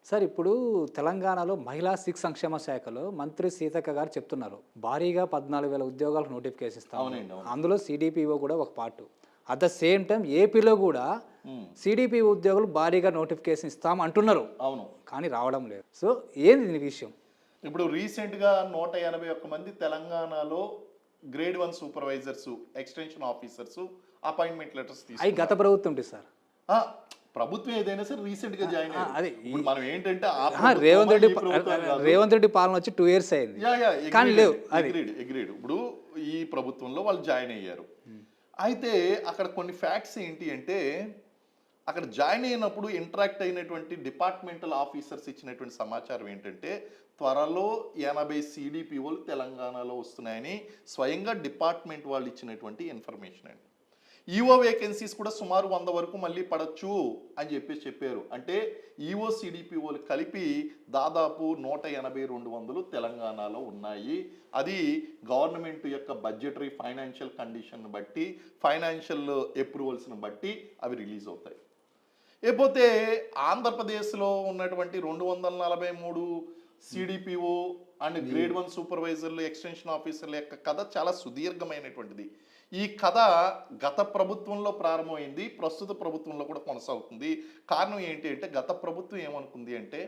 Sir ఇప్పుడు తెలంగాణలో మహిళా శిశు సంక్షేమ శాఖలో మంత్రి సీతక్క గారు చెప్తున్నారు. భారీగా 14,000 ఉద్యోగాలకు నోటిఫికేషన్ ఇస్తాము. అవునండి. అవును. అందులో సీడీపీఓ కూడా ఒక part. At the same time ఏపీలో కూడా సీడీపీఓ ఉద్యోగులు భారీగా నోటిఫికేషన్ ఇస్తాం అంటున్నారు. అవును. కానీ రావడం లేదు. సో ఏంది దీని విషయం? ఇప్పుడు రీసెంట్గా 181 మంది తెలంగాణలో grade 1 supervisors, extension officers appointment letters అవి తీసుకున్నారు. గత ప్రభుత్వం ఉంటుంది సార్. ప్రభుత్వం ఏదైనా సరే రీసెంట్ గా జాయిన్ అదే అయ్యారు. ఇప్పుడు మనం ఏంటంటే రేవంత్ రెడ్డి పాలన వచ్చి 2 years అయింది. కానీ లేవు. అగ్రీడ్. ఇప్పుడు ఈ ప్రభుత్వంలో వాళ్ళు జాయిన్ అయ్యారు. అయితే అక్కడ కొన్ని ఫ్యాక్ట్స్ ఏంటి అంటే, అక్కడ జాయిన్ అయినప్పుడు ఇంటరాక్ట్ అయినటువంటి డిపార్ట్మెంటల్ ఆఫీసర్స్ ఇచ్చినటువంటి సమాచారం ఏంటంటే, త్వరలో 80 సిడిపిఓలు తెలంగాణలో వస్తున్నాయని స్వయంగా డిపార్ట్మెంట్ వాళ్ళు ఇచ్చినటువంటి ఇన్ఫర్మేషన్ అండి. ఈఓ వేకెన్సీస్ కూడా సుమారు 100 వరకు మళ్ళీ పడచ్చు అని చెప్పారు. అంటే ఈఓ సిడిపిఓలు కలిపి దాదాపు 180-200 తెలంగాణలో ఉన్నాయి. అది గవర్నమెంట్ యొక్క బడ్జెటరీ ఫైనాన్షియల్ కండిషన్ బట్టి, ఫైనాన్షియల్ అప్రూవల్స్ని బట్టి అవి రిలీజ్ అవుతాయి. లేకపోతే ఆంధ్రప్రదేశ్లో ఉన్నటువంటి 243 సిడిపిఓ అండ్ గ్రేడ్ 1 సూపర్వైజర్లు, ఎక్స్టెన్షన్ ఆఫీసర్ల యొక్క కథ చాలా సుదీర్ఘమైనటువంటిది. ఈ కథ గత ప్రభుత్వంలో ప్రారంభమైంది, ప్రస్తుత ప్రభుత్వంలో కూడా కొనసాగుతుంది. కారణం ఏంటి అంటే, గత ప్రభుత్వం ఏమనుకుంది అంటే,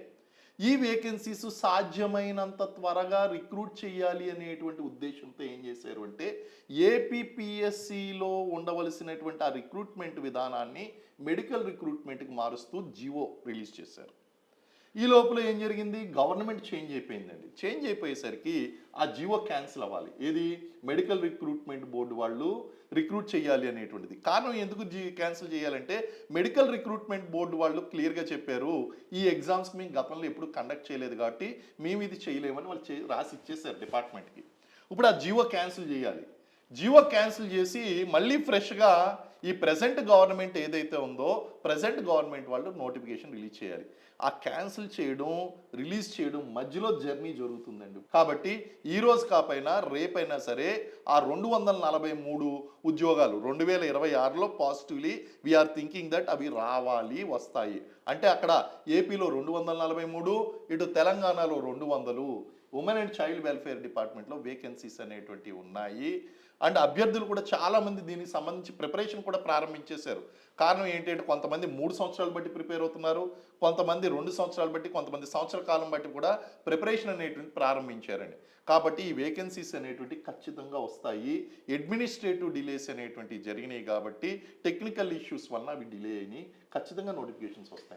ఈ వేకెన్సీస్ సాధ్యమైనంత త్వరగా రిక్రూట్ చేయాలి అనేటువంటి ఉద్దేశంతో ఏం చేశారు అంటే, ఏపీపీఎస్సిలో ఉండవలసినటువంటి ఆ రిక్రూట్మెంట్ విధానాన్ని మెడికల్ రిక్రూట్మెంట్కి మారుస్తూ జీవో రిలీజ్ చేశారు. ఈ లోపల ఏం జరిగింది, గవర్నమెంట్ చేంజ్ అయిపోయిందండి. చేంజ్ అయిపోయేసరికి ఆ జీవో క్యాన్సిల్ అవ్వాలి. ఏది, మెడికల్ రిక్రూట్మెంట్ బోర్డు వాళ్ళు రిక్రూట్ చేయాలి అనేటువంటిది. కారణం ఎందుకు క్యాన్సిల్ చేయాలంటే, మెడికల్ రిక్రూట్మెంట్ బోర్డు వాళ్ళు క్లియర్గా చెప్పారు, ఈ ఎగ్జామ్స్కి మేము గతంలో ఎప్పుడు కండక్ట్ చేయలేదు కాబట్టి మేము ఇది చేయలేమని వాళ్ళు రాసి ఇచ్చేసారు డిపార్ట్మెంట్కి. ఇప్పుడు ఆ జీవో క్యాన్సిల్ చేయాలి. జీవో క్యాన్సిల్ చేసి మళ్ళీ ఫ్రెష్గా ఈ ప్రెజెంట్ గవర్నమెంట్ ఏదైతే ఉందో, ప్రెజెంట్ గవర్నమెంట్ వాళ్ళు నోటిఫికేషన్ రిలీజ్ చేయాలి. ఆ క్యాన్సిల్ చేయడం, రిలీజ్ చేయడం మధ్యలో జర్నీ జరుగుతుందండి. కాబట్టి ఈ రోజు కాపైనా రేపైనా సరే ఆ 243 ఉద్యోగాలు 2026లో పాజిటివ్లీ వీఆర్ థింకింగ్ దట్ అవి రావాలి, వస్తాయి. అంటే అక్కడ ఏపీలో 243, ఇటు తెలంగాణలో 200 ఉమెన్ అండ్ చైల్డ్ వెల్ఫేర్ డిపార్ట్మెంట్లో వేకెన్సీస్ అనేటువంటివి ఉన్నాయి. అండ్ అభ్యర్థులు కూడా చాలామంది దీనికి సంబంధించి ప్రిపరేషన్ కూడా ప్రారంభించేశారు. కారణం ఏంటంటే, కొంతమంది 3 సంవత్సరాలు బట్టి ప్రిపేర్ అవుతున్నారు, కొంతమంది 2 సంవత్సరాలు బట్టి, కొంతమంది సంవత్సర కాలం బట్టి కూడా ప్రిపరేషన్ అనేటువంటి ప్రారంభించారండి. కాబట్టి ఈ వేకెన్సీస్ అనేటువంటి ఖచ్చితంగా వస్తాయి. అడ్మినిస్ట్రేటివ్ డిలేస్ అనేటువంటి జరిగినాయి కాబట్టి, టెక్నికల్ ఇష్యూస్ వలన అవి డిలే అయినాయి. ఖచ్చితంగా నోటిఫికేషన్స్ వస్తాయి.